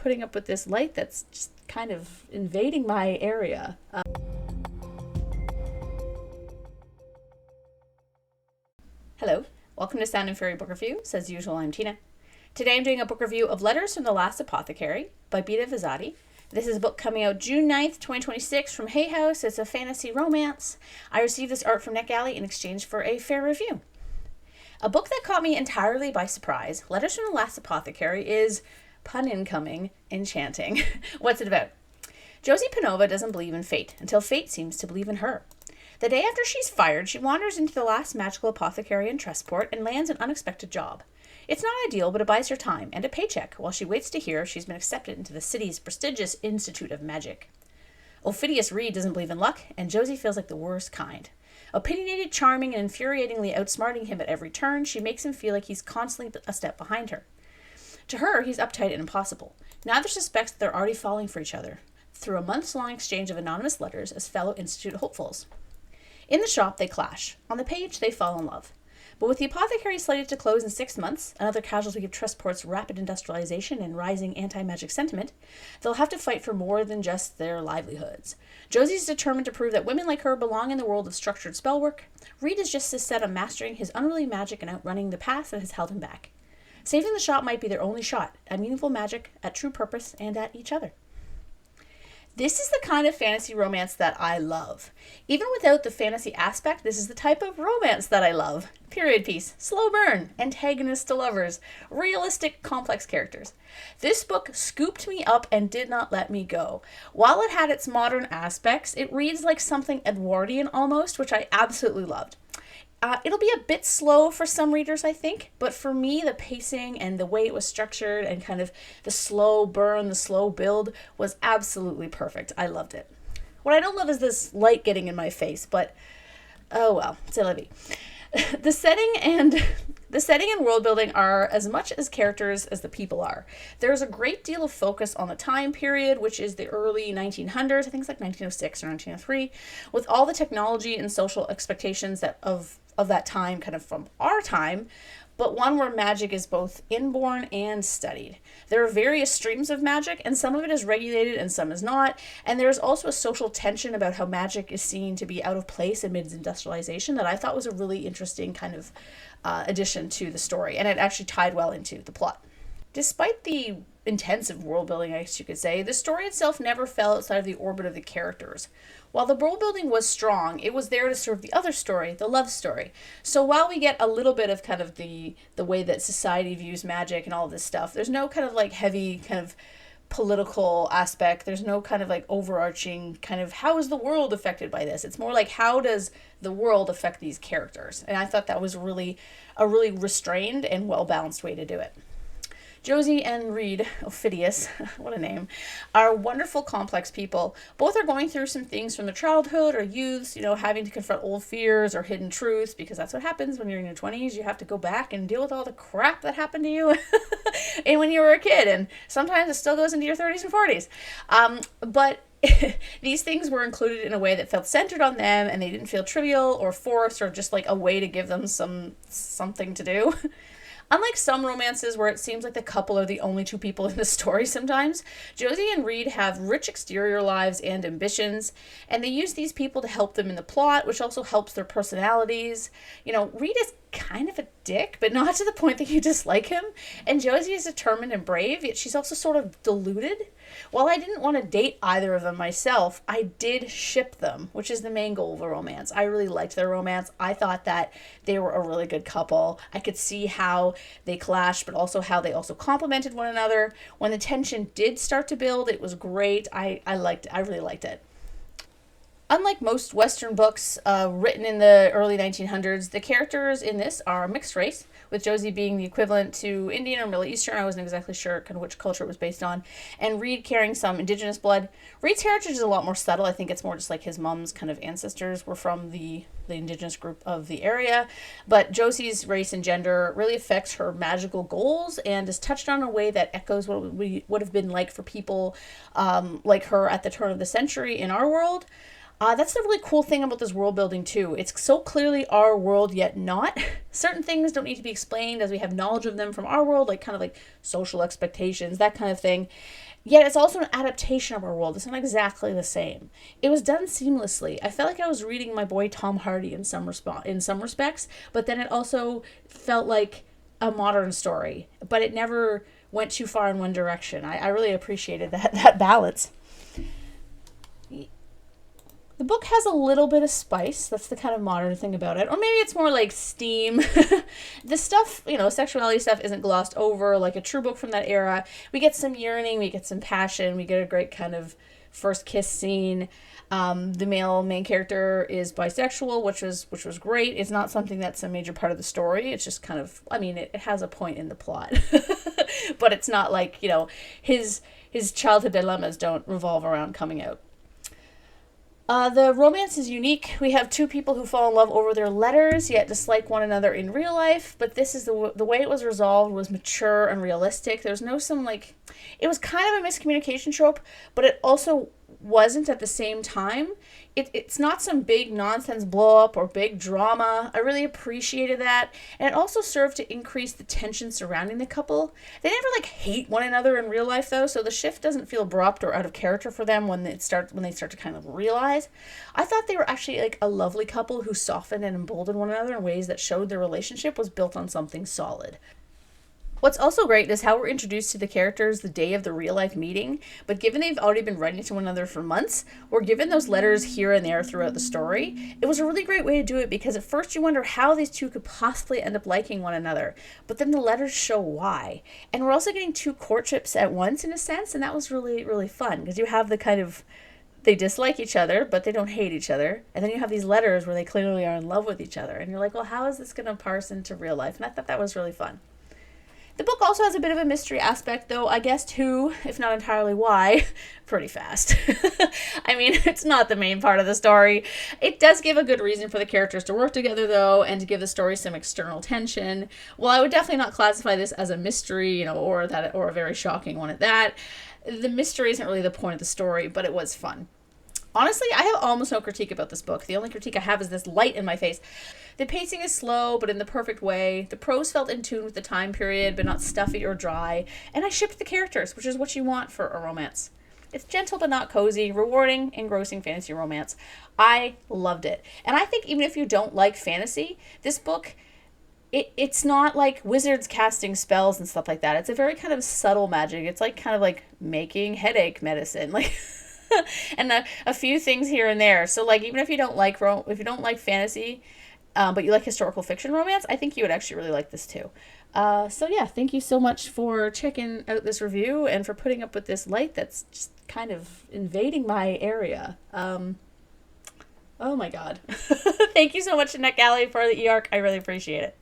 putting up with this light that's just kind of invading my area. Hello, welcome to Sound and Fairy Book Review. As usual, I'm Tina. Today I'm doing a book review of Letters from the Last Apothecary by Bita Behzadi. This is a book coming out June 9th, 2026 from Hay House. It's a fantasy romance. I received this art from NetGalley in exchange for a fair review. A book that caught me entirely by surprise, Letters from the Last Apothecary, is, pun incoming, enchanting. What's it about? Josie Panova doesn't believe in fate until fate seems to believe in her. The day after she's fired, she wanders into the last magical apothecary in Trustport and lands an unexpected job. It's not ideal, but it buys her time and a paycheck while she waits to hear if she's been accepted into the city's prestigious Institute of Magic. Ophidius Reed doesn't believe in luck, and Josie feels like the worst kind. Opinionated, charming, and infuriatingly outsmarting him at every turn, she makes him feel like he's constantly a step behind her. To her, he's uptight and impossible. Neither suspects that they're already falling for each other, through a months-long exchange of anonymous letters as fellow Institute hopefuls. In the shop, they clash. On the page, they fall in love. But with the apothecary slated to close in 6 months, another casualty of Trustport's rapid industrialization and rising anti-magic sentiment, they'll have to fight for more than just their livelihoods. Josie's determined to prove that women like her belong in the world of structured spellwork. Reed is just as set on mastering his unruly magic and outrunning the past that has held him back. Saving the shop might be their only shot at meaningful magic, at true purpose, and at each other. This is the kind of fantasy romance that I love. Even without the fantasy aspect, this is the type of romance that I love. Period piece, slow burn, antagonist to lovers, realistic, complex characters. This book scooped me up and did not let me go. While it had its modern aspects, it reads like something Edwardian almost, which I absolutely loved. It'll be a bit slow for some readers, I think, but for me, the pacing and the way it was structured and kind of the slow burn, the slow build was absolutely perfect. I loved it. What I don't love is this light getting in my face, but oh well, c'est la vie. The setting and world building are as much as characters as the people are. There's a great deal of focus on the time period, which is the early 1900s. I think it's like 1906 or 1903, with all the technology and social expectations of that time, kind of from our time, but one where magic is both inborn and studied. There are various streams of magic, and some of it is regulated and some is not, and there's also a social tension about how magic is seen to be out of place amid industrialization that I thought was a really interesting kind of addition to the story, and it actually tied well into the plot. Despite the intensive world building, I guess you could say, the story itself never fell outside of the orbit of the characters. While the world building was strong, it was there to serve the other story, the love story. So while we get a little bit of kind of the way that society views magic and all of this stuff, there's no kind of like heavy kind of political aspect. There's no kind of like overarching kind of how is the world affected by this? It's more like how does the world affect these characters? And I thought that was a really restrained and well-balanced way to do it. Josie and Reed, Ophidius, what a name, are wonderful, complex people. Both are going through some things from their childhood or youths, having to confront old fears or hidden truths, because that's what happens when you're in your 20s. You have to go back and deal with all the crap that happened to you and when you were a kid, and sometimes it still goes into your 30s and 40s. But these things were included in a way that felt centered on them, and they didn't feel trivial or forced or just like a way to give them something to do. Unlike some romances where it seems like the couple are the only two people in the story sometimes, Josie and Reed have rich exterior lives and ambitions, and they use these people to help them in the plot, which also helps their personalities. Reed is kind of a dick, but not to the point that you dislike him, and Josie is determined and brave, yet she's also sort of deluded. While I didn't want to date either of them myself, I did ship them, which is the main goal of a romance. I really liked their romance. I thought that they were a really good couple. I could see how they clashed, but also how they also complemented one another. When the tension did start to build, it was great. I liked it. I really liked it. Unlike most Western books written in the early 1900s, the characters in this are mixed race, with Josie being the equivalent to Indian or Middle Eastern. I wasn't exactly sure kind of which culture it was based on, and Reed carrying some indigenous blood. Reed's heritage is a lot more subtle. I think it's more just like his mom's kind of ancestors were from the indigenous group of the area, but Josie's race and gender really affects her magical goals and is touched on in a way that echoes what we would have been like for people like her at the turn of the century in our world. That's the really cool thing about this world building too. It's so clearly our world, yet not. Certain things don't need to be explained as we have knowledge of them from our world, like kind of like social expectations, that kind of thing. Yet it's also an adaptation of our world. It's not exactly the same. It was done seamlessly. I felt like I was reading my boy Tom Hardy in some respects, but then it also felt like a modern story. But it never went too far in one direction. I really appreciated that balance. The book has a little bit of spice. That's the kind of modern thing about it. Or maybe it's more like steam. The stuff, sexuality stuff isn't glossed over like a true book from that era. We get some yearning, we get some passion, we get a great kind of first kiss scene. The male main character is bisexual, which was great. It's not something that's a major part of the story. It's just kind of, it has a point in the plot. But it's not like, his childhood dilemmas don't revolve around coming out. The romance is unique. We have two people who fall in love over their letters, yet dislike one another in real life. But this is the way it was resolved was mature and realistic. There's no it was kind of a miscommunication trope, but it also wasn't at the same time. It's not some big nonsense blow up or big drama. I really appreciated that. And it also served to increase the tension surrounding the couple. They never hate one another in real life though, so the shift doesn't feel abrupt or out of character for them when they start to kind of realize. I thought they were actually a lovely couple who softened and emboldened one another in ways that showed their relationship was built on something solid. What's also great is how we're introduced to the characters the day of the real-life meeting, but given they've already been writing to one another for months, we're given those letters here and there throughout the story. It was a really great way to do it because at first you wonder how these two could possibly end up liking one another, but then the letters show why. And we're also getting two courtships at once in a sense, and that was really, really fun because you have the kind of they dislike each other, but they don't hate each other. And then you have these letters where they clearly are in love with each other. And you're like, well, how is this going to parse into real life? And I thought that was really fun. The book also has a bit of a mystery aspect, though I guessed who, if not entirely why, pretty fast. It's not the main part of the story. It does give a good reason for the characters to work together, though, and to give the story some external tension. Well, I would definitely not classify this as a mystery, or a very shocking one at that. The mystery isn't really the point of the story, but it was fun. Honestly, I have almost no critique about this book. The only critique I have is this light in my face. The pacing is slow, but in the perfect way. The prose felt in tune with the time period, but not stuffy or dry. And I shipped the characters, which is what you want for a romance. It's gentle but not cozy, rewarding, engrossing fantasy romance. I loved it. And I think even if you don't like fantasy, this book, it's not like wizards casting spells and stuff like that. It's a very kind of subtle magic. It's kind of like making headache medicine. And a few things here and there. So even if you don't like fantasy, but you like historical fiction romance, I think you would actually really like this too. So yeah, thank you so much for checking out this review and for putting up with this light that's just kind of invading my area. Oh my god. Thank you so much, Annette Galley, for the e-arc. I really appreciate it.